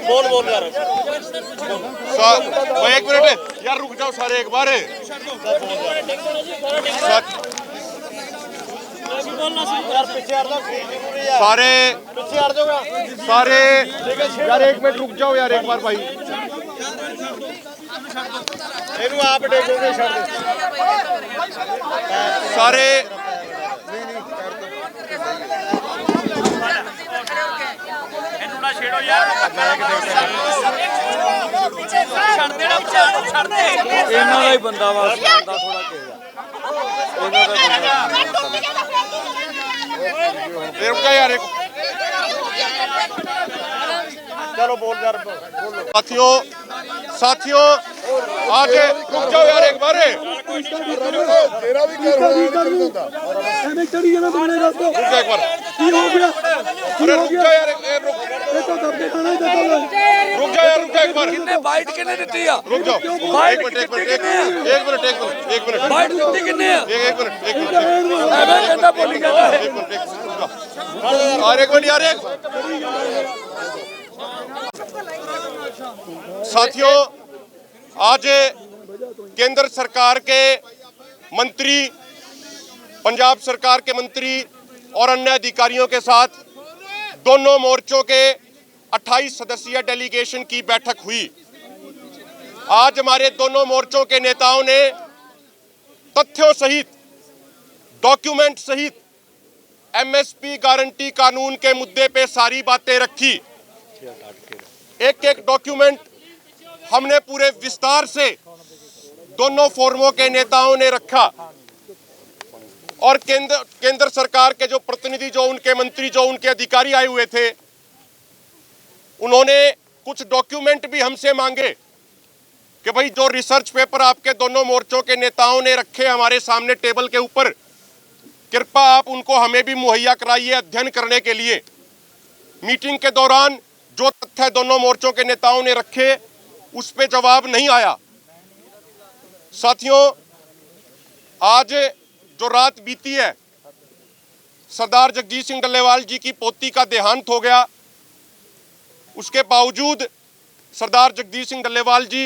बोल बोल यार। एक मिनट यार, रुक जाओ सारे एक बार। सारे सारे यार एक मिनट रुक जाओ यार एक बार भाई। आप देखोगे सारे छेड़ो यार, ਇਹਨਾਂ ਦਾ ਹੀ ਬੰਦਾ ਵਾ ਥੋੜਾ रुक जा यार एक। चलो बोल यार, साथियों साथियों आज रुक जाओ यार एक बार। तेरा भी कर ਐਵੇਂ ਚੜੀ ਜਾਣਾ ਤੁਹਾਡੇ ਦੱਸੋ रुक जा एक बार। ਕੀ ਹੋ ਗਿਆ अरे रुक जा यार रुक ਇਹ ਤਾਂ ਦਬਕੇ ਖਾਣਾ ਹੀ ਦਿੱਤਾ रुक जा यार, रुक जा एक बार। ਕਿੰਨੇ ਬਾਈਟ ਕਿੰਨੇ ਦਿੱਤੀ ਆ? रुक जाओ एक मिनट एक मिनट एक मिनट एक मिनट एक मिनट ਬਾਈਟ ਦਿੱਤੀ ਕਿੰਨੇ ਆ? एक मिनट एक मिनट ਐਵੇਂ ਕਹਿੰਦਾ ਬੋਲੀ ਜਾਂਦਾ ਹੈ। एक मिनट और एक मिनट यार एक। साथियों आज केंद्र सरकार के मंत्री, पंजाब सरकार के मंत्री और अन्य अधिकारियों के साथ दोनों मोर्चों के 28 सदस्यीय डेलीगेशन की बैठक हुई। आज हमारे दोनों मोर्चों के नेताओं ने तथ्यों सहित, डॉक्यूमेंट सहित एमएसपी गारंटी कानून के मुद्दे पे सारी बातें रखी। एक एक डॉक्यूमेंट हमने पूरे विस्तार से दोनों फोरमों के नेताओं ने रखा और केंद्र सरकार के जो प्रतिनिधि, जो उनके मंत्री, जो उनके अधिकारी आए हुए थे, उन्होंने कुछ डॉक्यूमेंट भी हमसे मांगे कि भाई जो रिसर्च पेपर आपके दोनों मोर्चों के नेताओं ने रखे हमारे सामने टेबल के ऊपर, कृपया आप उनको हमें भी मुहैया कराइए अध्ययन करने के लिए। मीटिंग के दौरान जो तथ्य दोनों मोर्चों के नेताओं ने रखे उस पे जवाब नहीं आया। साथियों आज जो रात बीती है, सरदार जगजीत सिंह डल्लेवाल जी की पोती का देहांत हो गया। उसके बावजूद सरदार जगजीत सिंह डल्लेवाल जी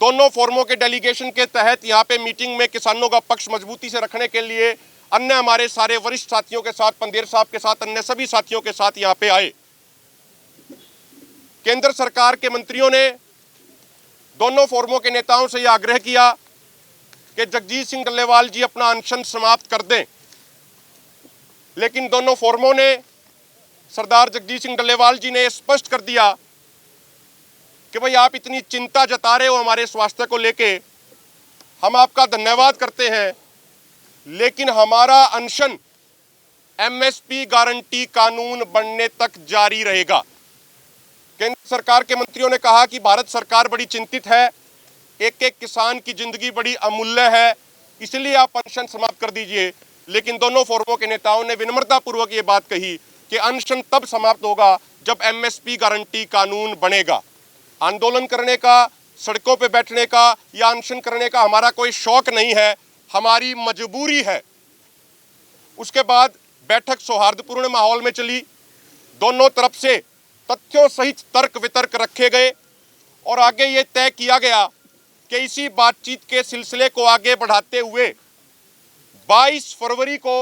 दोनों फोरमों के डेलीगेशन के तहत यहाँ पे मीटिंग में किसानों का पक्ष मजबूती से रखने के लिए अन्य हमारे सारे वरिष्ठ साथियों के साथ, पंदेर साहब के साथ, अन्य सभी साथियों के साथ यहाँ पे आए। केंद्र सरकार के मंत्रियों ने दोनों फोरमों के नेताओं से यह आग्रह किया कि जगजीत सिंह डल्लेवाल जी अपना अनशन समाप्त कर दें, लेकिन दोनों फोरमों ने, सरदार जगजीत सिंह डल्लेवाल जी ने स्पष्ट कर दिया कि भाई आप इतनी चिंता जता रहे हो हमारे स्वास्थ्य को लेके, हम आपका धन्यवाद करते हैं, लेकिन हमारा अनशन एमएसपी गारंटी कानून बनने तक जारी रहेगा। केंद्र सरकार के मंत्रियों ने कहा कि भारत सरकार बड़ी चिंतित है, एक एक किसान की जिंदगी बड़ी अमूल्य है, इसलिए आप अनशन समाप्त कर दीजिए। लेकिन दोनों फोरमों के नेताओं ने विनम्रतापूर्वक ये बात कही कि अनशन तब समाप्त होगा जब एमएसपी गारंटी कानून बनेगा। आंदोलन करने का, सड़कों पे बैठने का या अनशन करने का हमारा कोई शौक नहीं है, हमारी मजबूरी है। उसके बाद बैठक सौहार्दपूर्ण माहौल में चली। दोनों तरफ से तथ्यों सहित तर्क वितर्क रखे गए और आगे ये तय किया गया कि इसी बातचीत के सिलसिले को आगे बढ़ाते हुए 22 फरवरी को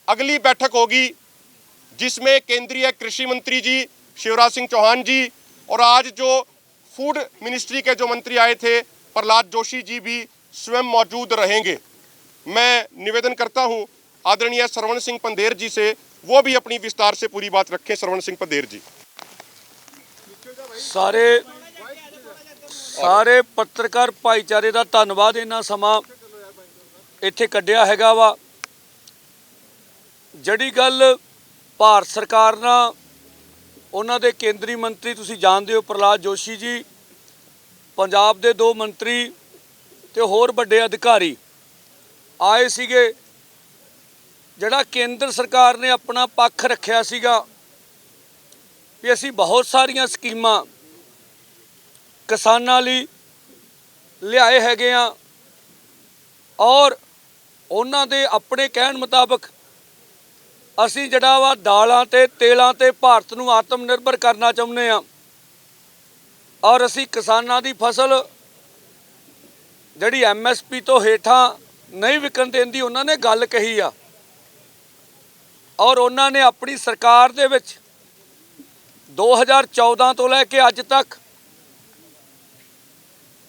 अगली बैठक होगी, जिसमें केंद्रीय कृषि मंत्री जी शिवराज सिंह चौहान जी और आज जो फूड मिनिस्ट्री के जो मंत्री आए थे प्रहलाद जोशी जी भी स्वयं मौजूद रहेंगे। मैं निवेदन करता हूं आदरणीय श्रवण सिंह पंदेर जी से, वो भी अपनी विस्तार से पूरी बात रखें। श्रवण सिंह पंदेर जी। ਸਾਰੇ ਪੱਤਰਕਾਰ ਭਾਈਚਾਰੇ ਦਾ ਧੰਨਵਾਦ, ਇਹਨਾਂ ਸਮਾਂ ਇੱਥੇ ਕੱਢਿਆ ਹੈਗਾ ਵਾ। ਜਿਹੜੀ ਗੱਲ ਭਾਰਤ ਸਰਕਾਰ ਨਾਲ ਉਹਨਾਂ ਦੇ ਕੇਂਦਰੀ ਮੰਤਰੀ, ਤੁਸੀਂ ਜਾਣਦੇ ਹੋ ਪ੍ਰਹਲਾਦ ਜੋਸ਼ੀ ਜੀ, ਪੰਜਾਬ ਦੇ 2 ਮੰਤਰੀ ਤੇ ਹੋਰ ਵੱਡੇ ਅਧਿਕਾਰੀ ਆਏ ਸੀਗੇ, ਜਿਹੜਾ ਕੇਂਦਰ ਸਰਕਾਰ ਨੇ ਆਪਣਾ ਪੱਖ ਰੱਖਿਆ ਸੀਗਾ ਵੀ ਅਸੀਂ ਬਹੁਤ ਸਾਰੀਆਂ ਸਕੀਮਾਂ ਕਿਸਾਨਾਂ ਲਈ ਲਿਆਏ ਹੈਗੇ ਆ ਔਰ ਉਹਨਾਂ ਦੇ ਆਪਣੇ ਕਹਿਣ ਮੁਤਾਬਕ ਅਸੀਂ ਜਿਹੜਾ ਵਾ ਦਾਲਾਂ ਤੇ ਤੇਲਾਂ ਤੇ ਭਾਰਤ ਨੂੰ ਆਤਮ ਨਿਰਭਰ ਕਰਨਾ ਚਾਹੁੰਦੇ ਆ। ਔਰ ਅਸੀਂ ਕਿਸਾਨਾਂ ਦੀ ਫਸਲ ਜਿਹੜੀ MSP ਤੋਂ ਹੇਠਾਂ ਨਹੀਂ ਵਿਕਣ ਦੇਣ ਦੀ ਉਹਨਾਂ ਨੇ ਗੱਲ ਕਹੀ ਆ। ਔਰ ਉਹਨਾਂ ਨੇ ਆਪਣੀ ਸਰਕਾਰ ਦੇ ਵਿੱਚ 2014 ਤੋਂ ਲੈ ਕੇ ਅੱਜ ਤੱਕ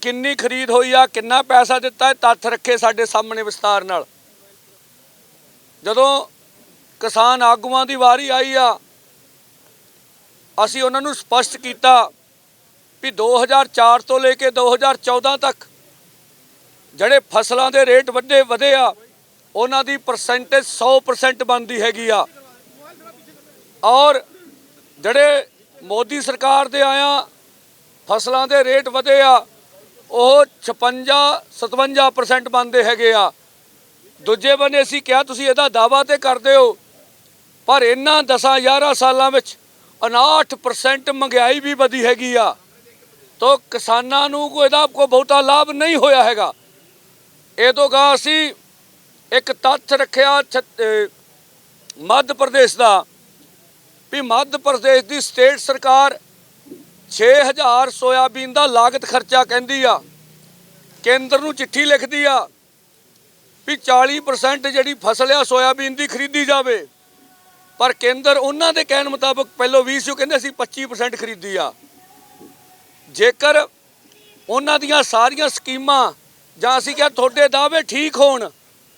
ਕਿੰਨੀ ਖਰੀਦ ਹੋਈ ਆ, ਕਿੰਨਾ ਪੈਸਾ ਦਿੱਤਾ ਹੈ, ਤੱਥ ਰੱਖੇ ਸਾਡੇ ਸਾਹਮਣੇ ਵਿਸਤਾਰ ਨਾਲ। ਜਦੋਂ ਕਿਸਾਨ ਆਗੂਆਂ ਦੀ ਵਾਰੀ ਆਈ ਆ, ਅਸੀਂ ਉਹਨਾਂ ਨੂੰ ਸਪਸ਼ਟ ਕੀਤਾ ਵੀ 2004 ਤੋਂ ਲੈ ਕੇ 2014 ਤੱਕ ਜਿਹੜੇ ਫਸਲਾਂ ਦੇ ਰੇਟ ਵਧੇ ਆ, ਉਹਨਾਂ ਦੀ ਪਰਸੈਂਟੇਜ 100% ਬਣਦੀ ਹੈਗੀ ਆ। ਔਰ ਜਿਹੜੇ ਮੋਦੀ ਸਰਕਾਰ ਦੇ ਆਇਆ ਫਸਲਾਂ ਦੇ ਰੇਟ ਵਧੇ ਆ, ਉਹ 56-57% ਬਣਦੇ ਹੈਗੇ ਆ। ਦੂਜੇ ਬੰਨੇ ਅਸੀਂ ਕਿਹਾ ਤੁਸੀਂ ਇਹਦਾ ਦਾਅਵਾ ਤੇ ਕਰਦੇ ਹੋ, ਪਰ ਇਹਨਾਂ 10-11 ਸਾਲਾਂ ਵਿੱਚ 59% ਮਹਿੰਗਾਈ ਵੀ ਵਧੀ ਹੈਗੀ ਆ। ਤੋ ਕਿਸਾਨਾਂ ਨੂੰ ਇਹਦਾ ਕੋਈ ਬਹੁਤਾ ਲਾਭ ਨਹੀਂ ਹੋਇਆ ਹੈਗਾ। ਇਹ ਤੋਂ ਗਾ ਅਸੀਂ ਇੱਕ ਤੱਥ ਰੱਖਿਆ ਮੱਧ ਪ੍ਰਦੇਸ਼ ਦਾ, ਵੀ ਮੱਧ ਪ੍ਰਦੇਸ਼ ਦੀ ਸਟੇਟ ਸਰਕਾਰ 6000 ਸੋਇਆਬੀਨ ਦਾ ਲਾਗਤ ਖਰਚਾ ਕਹਿੰਦੀ ਆ। ਕੇਂਦਰ ਨੂੰ ਚਿੱਠੀ ਲਿਖਦੀ ਆ ਵੀ 40% ਜਿਹੜੀ ਫਸਲ ਆ ਸੋਇਆਬੀਨ ਦੀ ਖਰੀਦੀ ਜਾਵੇ, ਪਰ ਕੇਂਦਰ ਉਹਨਾਂ ਦੇ ਕਹਿਣ ਮੁਤਾਬਕ ਪਹਿਲੋਂ 20 ਸੀ, ਕਹਿੰਦੇ ਅਸੀਂ 25% ਖਰੀਦੀ ਆ। ਜੇਕਰ ਉਹਨਾਂ ਦੀਆਂ ਸਾਰੀਆਂ ਸਕੀਮਾਂ ਜਾਂ ਅਸੀਂ ਕਿਹਾ ਤੁਹਾਡੇ ਦਾਅਵੇ ਠੀਕ ਹੋਣ,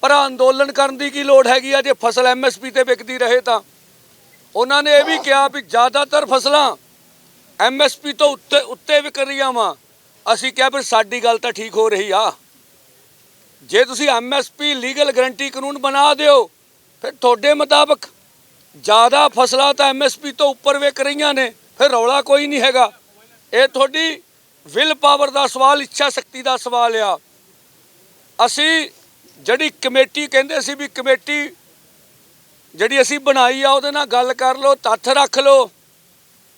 ਪਰ ਅੰਦੋਲਨ ਕਰਨ ਦੀ ਕੀ ਲੋੜ ਹੈਗੀ ਆ ਜੇ ਫਸਲ MSP ਤੇ ਵਿਕਦੀ ਰਹੇ ਤਾਂ। ਉਹਨਾਂ ਨੇ ਇਹ ਵੀ ਕਿਹਾ ਵੀ ਜ਼ਿਆਦਾਤਰ ਫਸਲਾਂ MSP ਤੋਂ ਉੱਤੇ ਵਿਕ ਰਹੀਆਂ ਵਾ। ਅਸੀਂ ਕਿਹਾ ਫਿਰ ਸਾਡੀ ਗੱਲ ਤਾਂ ਠੀਕ ਹੋ ਰਹੀ ਆ। ਜੇ ਤੁਸੀਂ MSP ਲੀਗਲ ਗਰੰਟੀ ਕਾਨੂੰਨ ਬਣਾ ਦਿਓ, ਫਿਰ ਤੁਹਾਡੇ ਮੁਤਾਬਕ ਜ਼ਿਆਦਾ ਫਸਲਾਂ ਤਾਂ MSP ਤੋਂ ਉੱਪਰ ਵਿਕ ਰਹੀਆਂ ਨੇ, ਫਿਰ ਰੌਲਾ ਕੋਈ ਨਹੀਂ ਹੈਗਾ। ਇਹ ਤੁਹਾਡੀ ਵਿਲ ਪਾਵਰ ਦਾ ਸਵਾਲ, ਇੱਛਾ ਸ਼ਕਤੀ ਦਾ ਸਵਾਲ ਆ। ਅਸੀਂ ਜਿਹੜੀ ਕਮੇਟੀ ਕਹਿੰਦੇ ਸੀ ਵੀ ਕਮੇਟੀ ਜਿਹੜੀ ਅਸੀਂ ਬਣਾਈ ਆ ਉਹਦੇ ਨਾਲ ਗੱਲ ਕਰ ਲਓ, ਤੱਥ ਰੱਖ ਲਓ,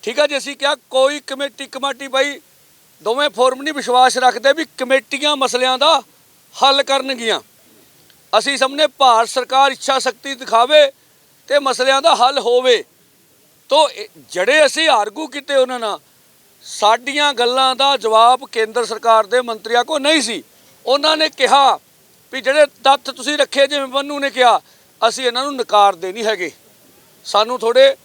ਠੀਕ ਆ ਜੀ। ਅਸੀਂ ਕਿਹਾ ਕੋਈ ਕਮੇਟੀ ਬਾਈ ਦੋਵੇਂ ਫੋਰਮ ਨਹੀਂ ਵਿਸ਼ਵਾਸ ਰੱਖਦੇ ਵੀ ਕਮੇਟੀਆਂ ਮਸਲਿਆਂ ਦਾ ਹੱਲ ਕਰਨਗੀਆਂ। ਅਸੀਂ ਸਾਹਮਣੇ ਭਾਰਤ ਸਰਕਾਰ ਇੱਛਾ ਸ਼ਕਤੀ ਦਿਖਾਵੇ ਤੇ ਮਸਲਿਆਂ ਦਾ ਹੱਲ ਹੋਵੇ। ਤੋ ਜਿਹੜੇ ਅਸੀਂ ਆਰਗੂ ਕੀਤੇ ਉਹਨਾਂ ਨਾਲ, ਸਾਡੀਆਂ ਗੱਲਾਂ ਦਾ ਜਵਾਬ ਕੇਂਦਰ ਸਰਕਾਰ ਦੇ ਮੰਤਰੀਆਂ ਕੋਲ ਨਹੀਂ ਸੀ। ਉਹਨਾਂ ਨੇ ਕਿਹਾ ਵੀ ਜਿਹੜੇ ਤੱਥ ਤੁਸੀਂ ਰੱਖੇ, ਜਿਵੇਂ ਬੰਨੂ ਨੇ ਕਿਹਾ, ਅਸੀਂ ਇਹਨਾਂ ਨੂੰ ਨਕਾਰਦੇ ਨਹੀਂ ਹੈਗੇ, ਸਾਨੂੰ ਥੋੜ੍ਹੇ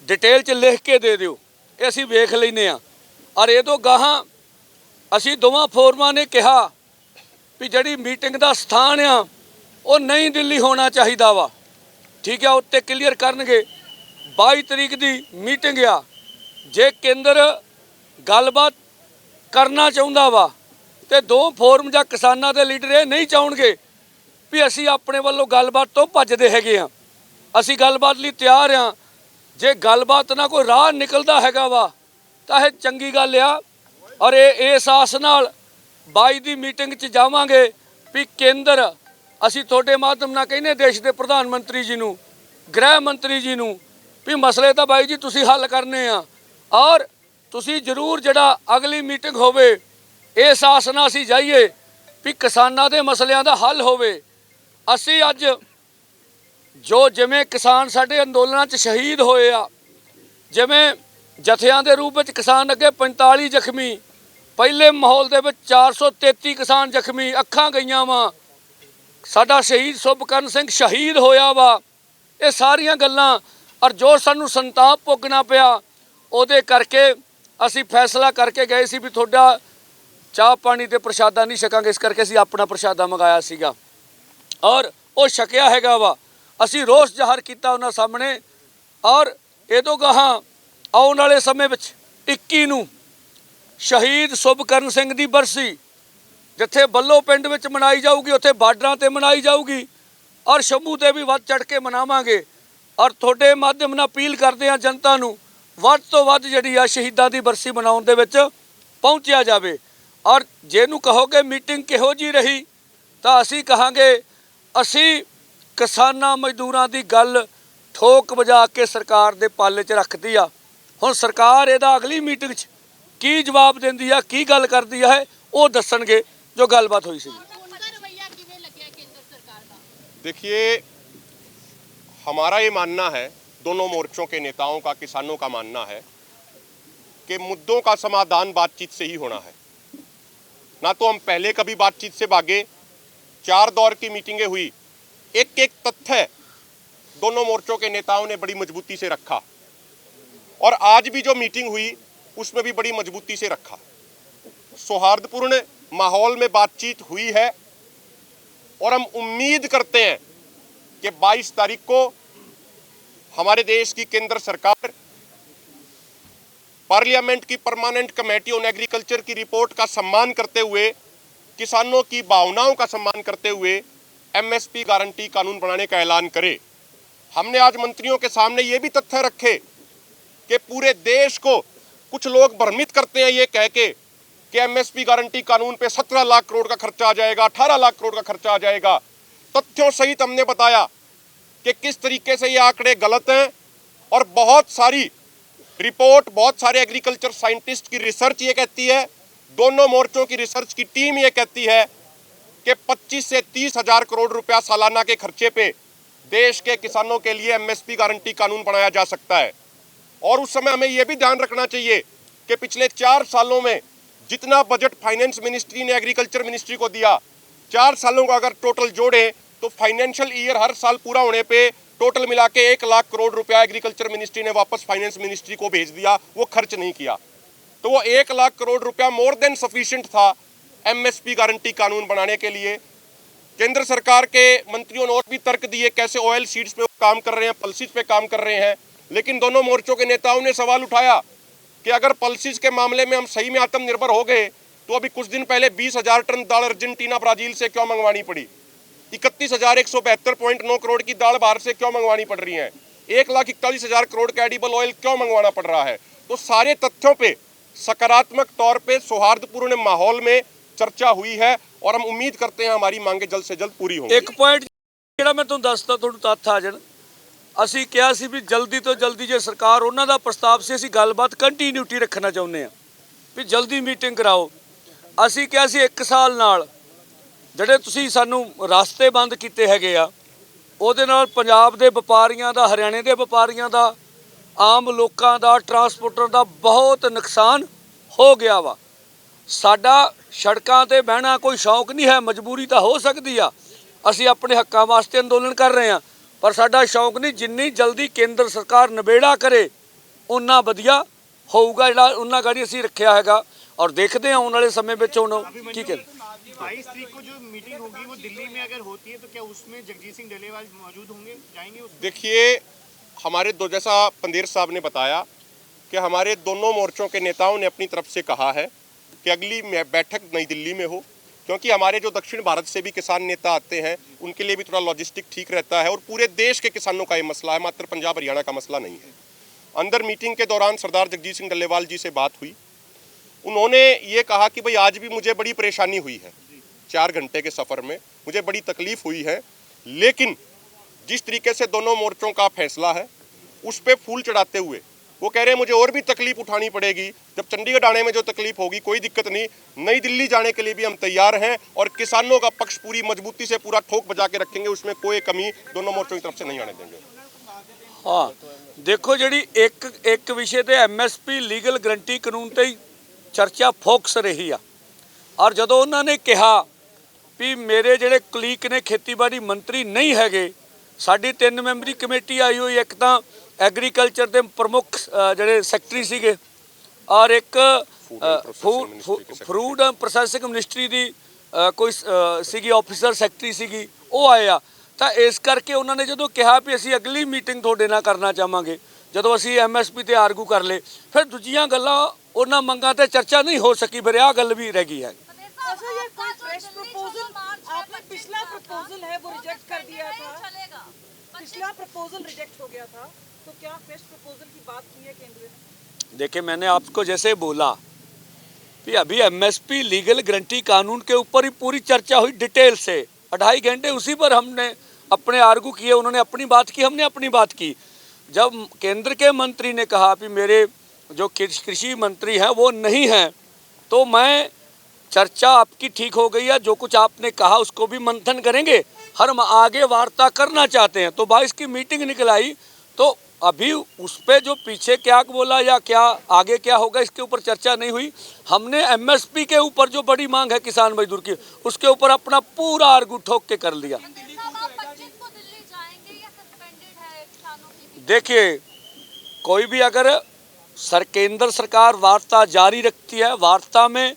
ਡਿਟੇਲ 'ਚ ਲਿਖ ਕੇ ਦੇ ਦਿਓ, ਇਹ ਅਸੀਂ ਵੇਖ ਲੈਂਦੇ ਹਾਂ। ਔਰ ਇਹ ਤੋਂ ਗਾਹਾਂ ਅਸੀਂ ਦੋਵਾਂ ਫੋਰਮਾਂ ਨੇ ਕਿਹਾ ਵੀ ਜਿਹੜੀ ਮੀਟਿੰਗ ਦਾ ਸਥਾਨ ਆ ਉਹ ਨਈ ਦਿੱਲੀ ਹੋਣਾ ਚਾਹੀਦਾ ਵਾ, ਠੀਕ ਆ। ਉੱਤੇ ਕਲੀਅਰ ਕਰਨਗੇ 22 ਤਰੀਕ ਦੀ ਮੀਟਿੰਗ ਆ। ਜੇ ਕੇਂਦਰ ਗੱਲਬਾਤ ਕਰਨਾ ਚਾਹੁੰਦਾ ਵਾ ਤੇ ਦੋ ਫੋਰਮ ਜਾਂ ਕਿਸਾਨਾਂ ਦੇ ਲੀਡਰ ਇਹ ਨਹੀਂ ਚਾਹੁੰਗੇ ਵੀ ਅਸੀਂ ਆਪਣੇ ਵੱਲੋਂ ਗੱਲਬਾਤ ਤੋਂ ਭੱਜਦੇ ਹੈਗੇ ਆ। ਅਸੀਂ ਗੱਲਬਾਤ ਲਈ ਤਿਆਰ ਆ। ਜੇ ਗੱਲਬਾਤ ਨਾਲ ਕੋਈ ਰਾਹ ਨਿਕਲਦਾ ਹੈਗਾ ਵਾ ਤਾਂ ਇਹ ਚੰਗੀ ਗੱਲ ਆ। ਔਰ ਇਸ ਆਸ ਨਾਲ 22 ਦੀ ਮੀਟਿੰਗ 'ਚ ਜਾਵਾਂਗੇ ਵੀ ਕੇਂਦਰ, ਅਸੀਂ ਤੁਹਾਡੇ ਮਾਧਿਅਮ ਨਾਲ ਕਹਿੰਦੇ ਦੇਸ਼ ਦੇ ਪ੍ਰਧਾਨ ਮੰਤਰੀ ਜੀ ਨੂੰ, ਗ੍ਰਹਿ ਮੰਤਰੀ ਜੀ ਨੂੰ, ਵੀ ਮਸਲੇ ਤਾਂ ਬਾਈ ਜੀ ਤੁਸੀਂ ਹੱਲ ਕਰਨੇ ਆ। ਔਰ ਤੁਸੀਂ ਜ਼ਰੂਰ ਜਿਹੜਾ ਅਗਲੀ ਮੀਟਿੰਗ ਹੋਵੇ ਇਸ ਆਸ ਨਾਲ ਅਸੀਂ ਜਾਈਏ ਵੀ ਕਿਸਾਨਾਂ ਦੇ ਮਸਲਿਆਂ ਦਾ ਹੱਲ ਹੋਵੇ। ਅਸੀਂ ਅੱਜ ਜਿਵੇਂ ਕਿਸਾਨ ਸਾਡੇ ਅੰਦੋਲਨਾਂ 'ਚ ਸ਼ਹੀਦ ਹੋਏ ਆ, ਜਿਵੇਂ ਜਥਿਆਂ ਦੇ ਰੂਪ ਵਿੱਚ ਕਿਸਾਨ ਅੱਗੇ 45 ਜ਼ਖਮੀ, ਪਹਿਲੇ ਮਾਹੌਲ ਦੇ ਵਿੱਚ 433 ਕਿਸਾਨ ਜ਼ਖਮੀ, ਅੱਖਾਂ ਗਈਆਂ ਵਾ, ਸਾਡਾ ਸ਼ਹੀਦ ਸੁਭਕਰਨ ਸਿੰਘ ਸ਼ਹੀਦ ਹੋਇਆ ਵਾ। ਇਹ ਸਾਰੀਆਂ ਗੱਲਾਂ ਔਰ ਜੋ ਸਾਨੂੰ ਸੰਤਾਪ ਭੋਗਣਾ ਪਿਆ, ਉਹਦੇ ਕਰਕੇ ਅਸੀਂ ਫੈਸਲਾ ਕਰਕੇ ਗਏ ਸੀ ਵੀ ਤੁਹਾਡਾ ਚਾਹ ਪਾਣੀ ਤੇ ਪ੍ਰਸ਼ਾਦਾ ਨਹੀਂ ਛਕਾਂਗੇ। ਇਸ ਕਰਕੇ ਅਸੀਂ ਆਪਣਾ ਪ੍ਰਸ਼ਾਦਾ ਮੰਗਾਇਆ ਸੀਗਾ ਔਰ ਉਹ ਛਕਿਆ ਹੈਗਾ ਵਾ। ਅਸੀਂ ਰੋਸ ਜ਼ਾਹਰ ਕੀਤਾ ਉਹਨਾਂ ਸਾਹਮਣੇ। ਔਰ ਇਹ ਤੋਂ ਗਾਹਾਂ ਆਉਣ ਵਾਲੇ ਸਮੇਂ ਵਿੱਚ 21 ਨੂੰ ਸ਼ਹੀਦ ਸੁਭਕਰਨ ਸਿੰਘ ਦੀ ਬਰਸੀ ਜਿੱਥੇ ਬੱਲੋ ਪਿੰਡ ਵਿੱਚ ਮਨਾਈ ਜਾਊਗੀ, ਉੱਥੇ ਬਾਰਡਰਾਂ ਤੇ ਮਨਾਈ ਜਾਊਗੀ ਔਰ ਸ਼ੰਭੂ ਤੇ ਵੀ ਵੱਧ ਚੜ੍ਹ ਕੇ ਮਨਾਵਾਂਗੇ। ਔਰ ਤੁਹਾਡੇ ਮਾਧਿਅਮ ਨਾਲ ਅਪੀਲ ਕਰਦੇ ਹਾਂ ਜਨਤਾ ਨੂੰ, ਵੱਧ ਤੋਂ ਵੱਧ ਜਿਹੜੀ ਆ ਸ਼ਹੀਦਾਂ ਦੀ ਬਰਸੀ ਮਨਾਉਣ ਦੇ ਵਿੱਚ ਪਹੁੰਚਿਆ ਜਾਵੇ। ਔਰ ਜੇ ਇਹਨੂੰ ਕਹੋਗੇ ਮੀਟਿੰਗ ਕਿਹੋ ਜਿਹੀ ਰਹੀ, ਤਾਂ ਅਸੀਂ ਕਹਾਂਗੇ ਅਸੀਂ ਕਿਸਾਨਾਂ ਮਜ਼ਦੂਰਾਂ ਦੀ ਗੱਲ ਠੋਕ ਵਜਾ ਕੇ ਸਰਕਾਰ ਦੇ ਪਾਲੇ 'ਚ ਰੱਖਦੀ ਆ। ਹੁਣ ਸਰਕਾਰ ਇਹਦਾ ਅਗਲੀ ਮੀਟਿੰਗ 'ਚ ਕੀ ਜਵਾਬ ਦਿੰਦੀ ਆ, ਕੀ ਗੱਲ ਕਰਦੀ ਹੈ, ਉਹ ਦੱਸਣਗੇ जो गलबात हुई सी। देखिए, हमारा ये मानना है, दोनों मोर्चों के नेताओं का, किसानों का मानना है कि मुद्दों का समाधान बातचीत से ही होना है। ना तो हम पहले कभी बातचीत से भागे, 4 दौर की मीटिंगें हुई, एक एक तथ्य दोनों मोर्चों के नेताओं ने बड़ी मजबूती से रखा और आज भी जो मीटिंग हुई उसमें भी बड़ी मजबूती से रखा। सौहार्दपूर्ण माहौल में बातचीत हुई है और हम उम्मीद करते हैं कि 22 तारीख को हमारे देश की केंद्र सरकार पार्लियामेंट की परमानेंट कमेटी ऑन एग्रीकल्चर की रिपोर्ट का सम्मान करते हुए, किसानों की भावनाओं का सम्मान करते हुए एमएसपी गारंटी कानून बनाने का ऐलान करे। हमने आज मंत्रियों के सामने ये भी तथ्य रखे कि पूरे देश को कुछ लोग भ्रमित करते हैं ये कह के कि एमएसपी गारंटी कानून पे 17 लाख करोड़ का खर्चा आ जाएगा, 18 लाख करोड़ का खर्चा आ जाएगा। तथ्यों सहित हमने बताया कि किस तरीके से ये आंकड़े गलत हैं और बहुत सारी रिपोर्ट, बहुत सारे एग्रीकल्चर साइंटिस्ट की रिसर्च ये कहती है, दोनों मोर्चों की रिसर्च की टीम ये कहती है कि 25 से 30 हजार करोड़ रुपया सालाना के खर्चे पे देश के किसानों के लिए एमएसपी गारंटी कानून बनाया जा सकता है। और उस समय हमें यह भी ध्यान रखना चाहिए कि पिछले 4 सालों में जितना बजट फाइनेंस मिनिस्ट्री ने एग्रीकल्चर मिनिस्ट्री को दिया, 4 सालों का अगर टोटल जोड़े तो फाइनेंशियल ईयर हर साल पूरा होने पे टोटल मिला के 1 लाख करोड़ रुपया एग्रीकल्चर मिनिस्ट्री ने वापस फाइनेंस मिनिस्ट्री को भेज दिया, वो खर्च नहीं किया। तो वो 1 लाख करोड़ रुपया मोर देन सफिशिएंट था एमएसपी गारंटी कानून बनाने के लिए। केंद्र सरकार के मंत्रियों ने और भी तर्क दिए कैसे ऑयल सीड्स पे काम कर रहे हैं, पल्सिस पे काम कर रहे हैं, लेकिन दोनों मोर्चों के नेताओं ने सवाल उठाया कि अगर पल्सिस के मामले में हम सही में आत्मनिर्भर हो गए तो अभी कुछ दिन पहले 20,000 टन दाल अर्जेंटीना ब्राजील से क्यों मंगवानी पड़ी, 31,172.9 करोड़ की दाल बाहर से क्यों मंगवानी पड़ रही है, 1,41,000 करोड़ का एडिबल ऑयल क्यों मंगवाना पड़ रहा है। तो सारे तथ्यों पे सकारात्मक तौर पे सौहार्दपूर्ण माहौल में चर्चा हुई है और हम उम्मीद करते हैं हमारी मांगे जल्द से जल्द पूरी होंगी। एक पॉइंट ਜਿਹੜਾ मैं ਤੁਹਾਨੂੰ ਦੱਸਦਾ ਤੁਹਾਨੂੰ ਤੱਥ ਆ ਜਾਣ, ਅਸੀਂ ਕਿਹਾ ਸੀ ਵੀ ਜਲਦੀ ਤੋਂ ਜਲਦੀ ਜੇ ਸਰਕਾਰ ਉਹਨਾਂ ਦਾ ਪ੍ਰਸਤਾਵ ਸੀ ਅਸੀਂ ਗੱਲਬਾਤ ਕੰਟੀਨਿਊਟੀ ਰੱਖਣਾ ਚਾਹੁੰਦੇ ਆ ਵੀ ਜਲਦੀ ਮੀਟਿੰਗ ਕਰਾਓ। ਅਸੀਂ ਕਿਹਾ ਸੀ 1 ਸਾਲ ਨਾਲ ਜਿਹੜੇ ਤੁਸੀਂ ਸਾਨੂੰ ਰਸਤੇ ਬੰਦ ਕੀਤੇ ਹੈਗੇ ਆ ਉਹਦੇ ਨਾਲ ਪੰਜਾਬ ਦੇ ਵਪਾਰੀਆਂ ਦਾ, ਹਰਿਆਣੇ ਦੇ ਵਪਾਰੀਆਂ ਦਾ, ਆਮ ਲੋਕਾਂ ਦਾ, ਟਰਾਂਸਪੋਰਟਰ ਦਾ ਬਹੁਤ ਨੁਕਸਾਨ ਹੋ ਗਿਆ ਵਾ। ਸਾਡਾ ਸੜਕਾਂ ਤੇ ਬਹਿਣਾ ਕੋਈ ਸ਼ੌਕ ਨਹੀਂ ਹੈ, ਮਜਬੂਰੀ ਤਾਂ ਹੋ ਸਕਦੀ ਆ, ਅਸੀਂ ਆਪਣੇ ਹੱਕਾਂ ਵਾਸਤੇ ਅੰਦੋਲਨ ਕਰ ਰਹੇ ਹਾਂ, ਪਰ ਸਾਡਾ ਸ਼ੌਕ ਨਹੀਂ। ਜਿੰਨੀ ਜਲਦੀ ਕੇਂਦਰ ਸਰਕਾਰ ਨਿਬੇੜਾ ਕਰੇ ਉਨਾ ਵਧੀਆ ਹੋਊਗਾ, ਜਿਹੜਾ ਉਹਨਾਂ ਗਾੜੀ ਅਸੀਂ ਰੱਖਿਆ ਹੈਗਾ। और देखते हैं आने वाले समय में ठीक है। 22 तारीख को जो मीटिंग होगी वो दिल्ली में अगर होती है तो क्या उसमें जगजीत सिंह डल्लेवाल मौजूद होंगे, जाएंगे उसमें? देखिए, हमारे जैसा पंदेर साहब ने बताया कि हमारे दोनों मोर्चों के नेताओं ने अपनी तरफ से कहा है कि अगली बैठक नई दिल्ली में हो, क्योंकि हमारे जो दक्षिण भारत से भी किसान नेता आते हैं उनके लिए भी थोड़ा लॉजिस्टिक ठीक रहता है और पूरे देश के किसानों का ये मसला है, मात्र पंजाब हरियाणा का मसला नहीं है। अंदर मीटिंग के दौरान सरदार जगजीत सिंह डल्लेवाल जी से बात हुई, उन्होंने ये कहा कि भाई आज भी मुझे बड़ी परेशानी हुई है, 4 घंटे के सफ़र में मुझे बड़ी तकलीफ़ हुई है, लेकिन जिस तरीके से दोनों मोर्चों का फैसला है उस पर फूल चढ़ाते हुए वो कह रहे हैं मुझे और भी तकलीफ उठानी पड़ेगी, जब चंडीगढ़ आने में जो तकलीफ होगी कोई दिक्कत नहीं, नई दिल्ली जाने के लिए भी हम तैयार हैं और किसानों का पक्ष पूरी मजबूती से पूरा ठोक बजा के रखेंगे, उसमें कोई कमी दोनों मोर्चों की तरफ से नहीं आने देंगे। हाँ देखो, जी एक विषय ते MSP लीगल गारंटी कानून ते चर्चा फोकस रही आ, और जदों उन्होंने कहा भी मेरे ਜਿਹੜੇ ਕਲੀਕ ने खेतीबाड़ी मंत्री नहीं हैगे, साड़ी 3 मैंबरी कमेटी आई हुई, एक तो एग्रीकल्चर के प्रमुख ਜਿਹੜੇ सैकटरी सीगे और एक फूड एंड प्रोसैसिंग मिनिस्ट्री की कोई सीगी ऑफिसर सैकटरी सीगी, वो आए आ। तो इस करके उन्होंने जो कहा भी असी अगली मीटिंग थोड़े नाल करना चाहांगे, जदों असी MSP ते आर्गू कर ले, फिर दूजियां गल्लां उन्हां मंगां ते चर्चा नहीं हो सकी, फिर आ गल भी रह गई है। अच्छा, ये कोई फ्रेश प्रपोजल, आपने पिछला प्रपोजल है वो रिजेक्ट कर दिया था, पिछला प्रपोजल रिजेक्ट हो गया था, तो क्या फ्रेश प्रपोजल की बात की है केंद्र ने? देखिए, मैंने आपको जैसे बोला कि अभी MSP लीगल गारंटी कानून के ऊपर ही पूरी चर्चा हुई डिटेल से, 2.5 घंटे उसी पर हमने अपने आर्गू किए, उन्होंने अपनी बात की, हमने अपनी बात की। जब केंद्र के मंत्री ने कहा कि मेरे जो कृषि मंत्री हैं वो नहीं हैं, तो मैं चर्चा आपकी ठीक हो गई है, जो कुछ आपने कहा उसको भी मंथन करेंगे, हम आगे वार्ता करना चाहते हैं। तो 22 की मीटिंग निकल आई, तो अभी उस पे जो पीछे क्या बोला या क्या आगे क्या होगा इसके ऊपर चर्चा नहीं हुई। हमने एमएसपी के ऊपर जो बड़ी मांग है किसान मजदूर की, उसके ऊपर अपना पूरा आर्गू ठोक के कर लिया। देखिए, कोई भी अगर केंद्र सरकार वार्ता जारी रखती है, वार्ता में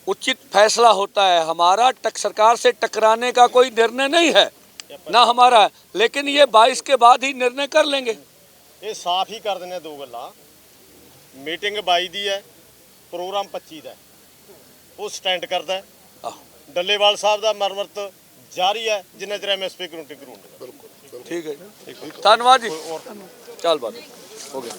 उचित फैसला होता है। हमारा सरकार से टकराने का कोई निर्णय नहीं है ना हमारा है, लेकिन ये 22 के बाद ही निर्णय कर लेंगे। ਇਹ ਸਾਫ਼ ਹੀ ਕਰ ਦਿੰਦੇ ਦੋ ਗੱਲਾਂ। ਮੀਟਿੰਗ 22 ਦੀ ਹੈ, ਪ੍ਰੋਗਰਾਮ 25 ਦਾ ਹੈ, ਉਹ ਸਟੈਂਡ ਕਰਦਾ ਹੈ। ਡੱਲੇਵਾਲ ਸਾਹਿਬ ਦਾ ਮਰਮਤ ਜਾਰੀ ਹੈ ਜਿੰਨਾ ਚਿਰ ਐਮਐਸਪੀ ਕਾਨੂੰਨ ਬਿਲਕੁਲ ठीक है, धन्यवाद जी। चल बात हो गया।